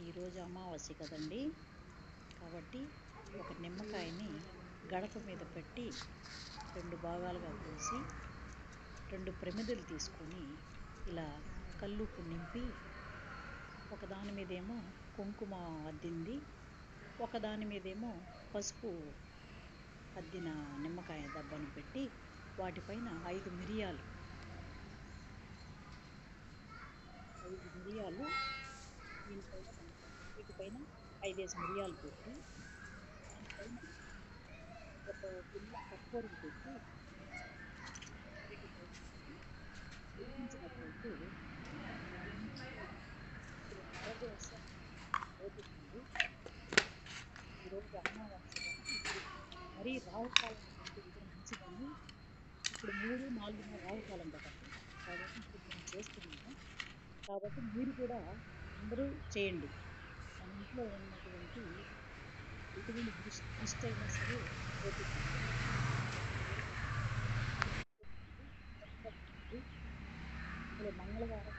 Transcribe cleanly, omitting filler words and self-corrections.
ఈరోజు అమావాస్య కదండి. కాబట్టి ఒక నిమ్మకాయని గడప మీద పెట్టి 2 భాగాలుగా కోసి 2 ప్రమిదలు తీసుకొని ఇలా కల్లుప్పు నింపి ఒకదాని మీదేమో కుంకుమ అద్దింది, ఒకదాని మీదేమో పసుపు అద్దిన నిమ్మకాయ దబ్బను పెట్టి వాటిపైన 5 మిరియాలు దీనిపైన వీటిపైన 5 మిరియాలు పెట్టి దానిపైన ఒక చిన్న కర్పూరం పెట్టి వీటిపైన వెలిగించినట్లయితే మంచి నరదోష పోతుందండి. ఈరోజు అమావాస్య కాబట్టి మరీ రాహుకాలం కంటే కూడా మంచిదని ఇప్పుడు 3, 4 రాహుకాలం కదండి. కాబట్టి ఇప్పుడు మేము చేస్తున్నాము. కాబట్టి మీరు కూడా అందరూ చేయండి. మన ఇంట్లో ఉన్నటువంటి ఎటువంటి దృష్టి అయినా సరే పోతుందండి. అందులో మంగళవారం